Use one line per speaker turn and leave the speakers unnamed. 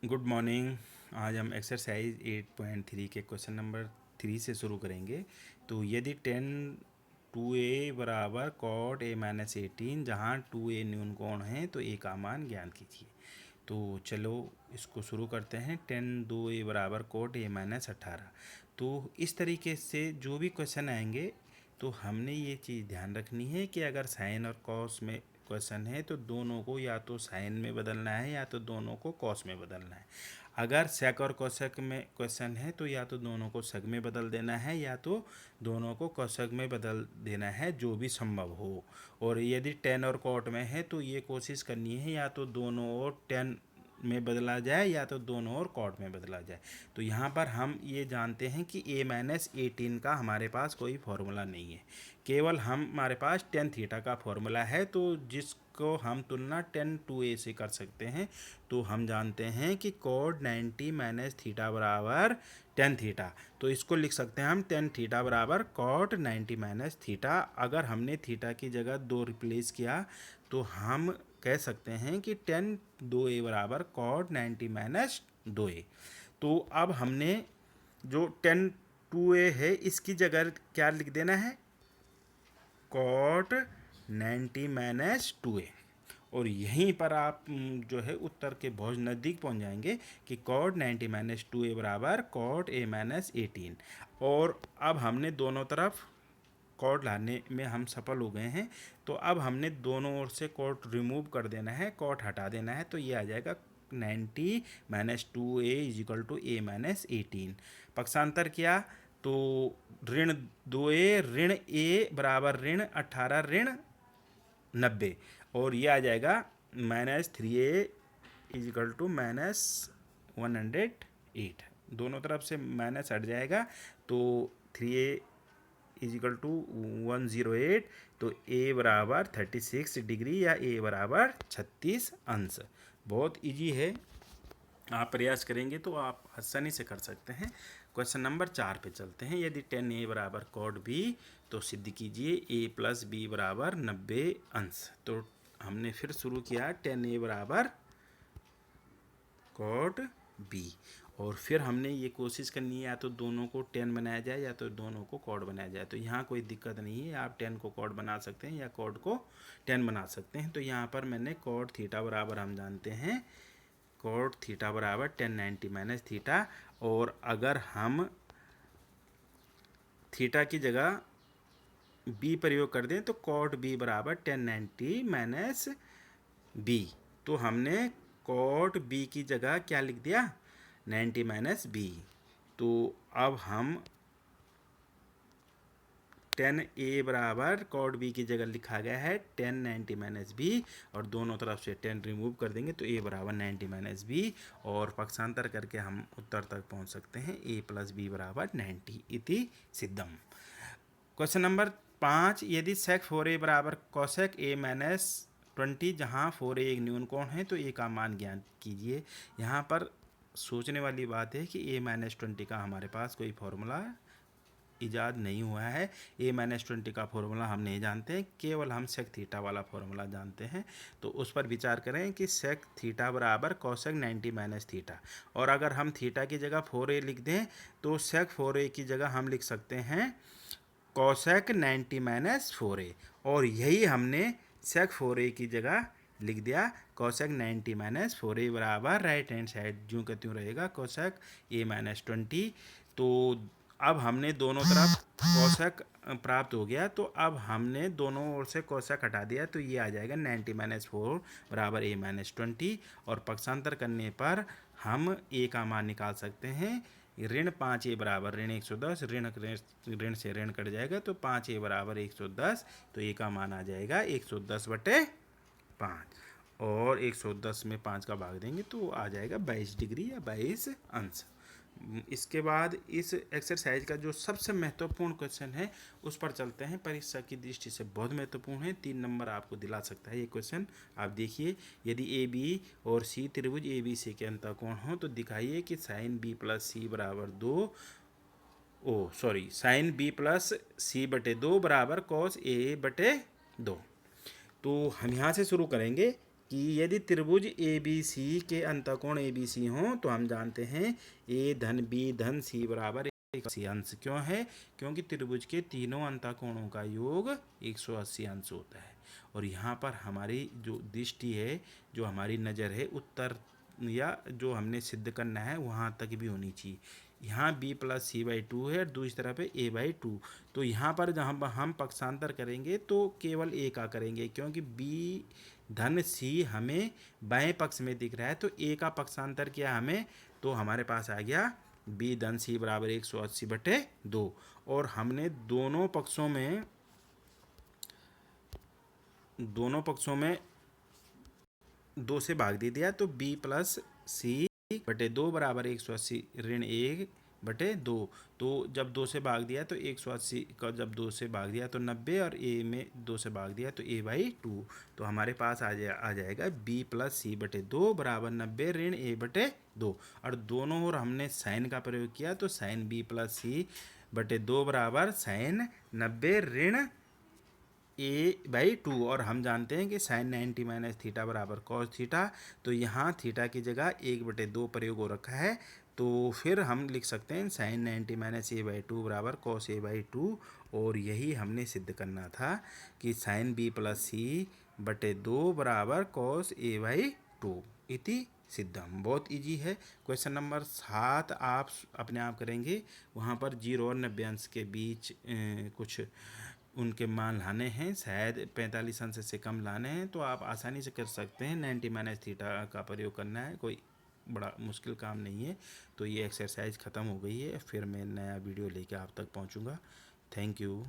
Good morning. आज हम exercise 8.3 के क्वेश्चन नंबर 3 से शुरू करेंगे। तो यदि 10 2a बराबर कॉट a माइनस 18, जहाँ 2a न्यून कोण है तो a का मान ज्ञात कीजिए। तो चलो इसको शुरू करते हैं। 10 2a बराबर कॉट a माइनस 18। तो इस तरीके से जो भी क्वेश्चन आएंगे तो हमने ये चीज़ ध्यान रखनी है कि अगर साइन और कॉस में क्वेश्चन है तो दोनों को या तो साइन में बदलना है या तो दोनों को कॉस में बदलना है। अगर सेक और कोसेक में क्वेश्चन है तो या तो दोनों को सेक में बदल देना है या तो दोनों को कोसेक में बदल देना है, जो भी संभव हो। और यदि टेन और कॉट में है तो ये कोशिश करनी है या तो दोनों और टेन में बदला जाए या तो दोनों और कॉट में बदला जाए। तो यहाँ पर हम ये जानते हैं कि a माइनस 18 का हमारे पास कोई फॉर्मूला नहीं है, केवल हमारे पास टेन थीटा का फॉर्मूला है। तो जिसको हम तुलना 10 2a से कर सकते हैं। तो हम जानते हैं कि कोड 90 माइनस थीटा बराबर 10 थीटा। तो इसको लिख सकते हैं हम 10 थीटा बराबर कॉट 90 माइनस थीटा। अगर हमने थीटा की जगह 2 रिप्लेस किया तो हम कह सकते हैं कि 10 2a बराबर कॉट 90 माइनस 2a। तो अब हमने जो 10 2a है इसकी जगह क्या लिख देना है, कॉट 90 माइनस 2a। और यहीं पर आप जो है उत्तर के बहुत नज़दीक पहुंच जाएंगे कि कॉट 90 माइनस 2a बराबर कॉट a माइनस 18। और अब हमने दोनों तरफ कॉट लाने में हम सफल हो गए हैं। तो अब हमने दोनों ओर से कॉट रिमूव कर देना है, कॉट हटा देना है। तो ये आ जाएगा 90 minus 2a equal to a minus 18। पक्षांतर किया तो ऋण 2a ऋण a बराबर ऋण 18 ऋण 90। और ये आ जाएगा minus 3a is equal to minus 108। दोनों तरफ से माइनस हट जाएगा तो 3a इजिकल टू 108। तो a बराबर 36 डिग्री या a बराबर 36 अंश। बहुत इजी है, आप प्रयास करेंगे तो आप आसानी से कर सकते हैं। क्वेश्चन नंबर 4 पे चलते हैं। यदि 10a बराबर कॉट b तो सिद्ध कीजिए a प्लस बी बराबर 90 अंश। तो हमने फिर शुरू किया 10a बराबर कॉट b। और फिर हमने ये कोशिश करनी है या तो दोनों को 10 बनाया जाए या तो दोनों को कॉट बनाया जाए। तो यहाँ कोई दिक्कत नहीं है, आप 10 को कॉट बना सकते हैं या कॉट को 10 बना सकते हैं। तो यहाँ पर मैंने कॉट थीटा बराबर हम जानते हैं कॉट थीटा बराबर 1090 माइनस थीटा। और अगर हम थीटा की जगह बी प्रयोग कर दें तो कॉट बी बराबर 1090 माइनस बी। तो हमने कॉट बी की जगह क्या लिख दिया, 90 माइनस बी। तो अब हम 10a बराबर कॉट बी की जगह लिखा गया है 1090 माइनस बी, और दोनों तरफ से 10 रिमूव कर देंगे तो a बराबर 90 माइनस बी। और पक्षांतर करके हम उत्तर तक पहुंच सकते हैं a प्लस बी बराबर 90 इति सिद्धम। Question number 5। यदि सेक 4a बराबर कॉसेक a माइनस 20, जहाँ 4a एक न्यून कोण है तो a का मान ज्ञात कीजिए। यहाँ पर सोचने वाली बात है कि a माइनस 20 का हमारे पास कोई फॉर्मूला ईजाद नहीं हुआ है। a माइनस 20 का फॉर्मूला हम नहीं जानते हैं, केवल हम सेक थीटा वाला फॉर्मूला जानते हैं। तो उस पर विचार करें कि सेक थीटा बराबर कॉसेक 90 माइनस थीटा। और अगर हम थीटा की जगह 4a लिख दें तो सेक 4a की जगह हम लिख सकते हैं कॉसेक 90 माइनस 4a। और यही हमने सेक 4a की जगह लिख दिया कॉसेक 90 माइनस 4a बराबर राइट हैंड साइड ज्यों का त्यों रहेगा कॉसेक a माइनस 20। तो अब हमने दोनों तरफ कॉसेक प्राप्त हो गया। तो अब हमने दोनों ओर से कॉसेक हटा दिया तो ये आ जाएगा 90 माइनस 4 बराबर a माइनस 20। और पक्षांतर करने पर हम a का मान निकाल सकते हैं। ऋण 5a बराबर ऋण 110, ऋण से ऋण कट जाएगा तो 5a बराबर 110। तो a का मान आ जाएगा 110/5। और 110 में 5 का भाग देंगे तो आ जाएगा 22 डिग्री या 22 अंश। इसके बाद इस एक्सरसाइज का जो सबसे महत्वपूर्ण क्वेश्चन है उस पर चलते हैं। परीक्षा की दृष्टि से बहुत महत्वपूर्ण है, 3 नंबर आपको दिला सकता है ये क्वेश्चन। आप देखिए, यदि ए बी और सी त्रिभुज ए बी सी के अंतःकोण हो तो दिखाइए कि साइन बी प्लस सी बराबर 2 साइन बी प्लस सी बटे 2 बराबर कॉस ए बटे 2। तो हम यहाँ से शुरू करेंगे कि यदि त्रिभुज ए बी सी के अंतःकोण ए बी सी हों तो हम जानते हैं ए धन बी धन सी बराबर 180 अंश। क्यों है? क्योंकि त्रिभुज के तीनों अंतःकोणों का योग 180 अंश होता है। और यहाँ पर हमारी जो दृष्टि है, जो हमारी नज़र है, उत्तर या जो हमने सिद्ध करना है वहाँ तक भी होनी चाहिए। यहाँ b plus c by two है और दूसरी तरफ है a बाई टू। तो यहाँ पर जहाँ हम पक्षांतर करेंगे तो केवल a का करेंगे, क्योंकि b धन c हमें बाएं पक्ष में दिख रहा है। तो a का पक्षांतर किया हमें, तो हमारे पास आ गया b धन c बराबर 180/2। और हमने दोनों पक्षों में 2 से भाग दे दिया, तो b प्लस c/2 बराबर 180 ऋण 1/2। तो जब 2 से भाग दिया तो 180 का जब 2 से भाग दिया तो 90, और a में 2 से भाग दिया तो a बाई टू। तो हमारे पास आ जाएगा b प्लस c/2 बराबर 90 ऋण a/2। और दोनों ओर हमने साइन का प्रयोग किया, तो साइन b प्लस c/2 बराबर साइन 90 ऋण a/2। और हम जानते हैं कि साइन 90 माइनस थीटा बराबर कॉस थीटा। तो यहाँ थीटा की जगह 1/2 प्रयोग हो रखा है, तो फिर हम लिख सकते हैं साइन 90 माइनस a/2 बराबर कॉस a/2। और यही हमने सिद्ध करना था कि साइन b प्लस c/2 बराबर कॉस a/2 इति सिद्धम। बहुत इजी है। क्वेश्चन नंबर 7 आप अपने आप करेंगे। वहाँ पर 0 और 90 अंश के बीच कुछ उनके मान लाने हैं, शायद 45 अंश से कम लाने हैं, तो आप आसानी से कर सकते हैं। 90 माइनस थीटा का प्रयोग करना है, कोई बड़ा मुश्किल काम नहीं है। तो ये एक्सरसाइज ख़त्म हो गई है, फिर मैं नया वीडियो लेके आप तक पहुंचूंगा। Thank you.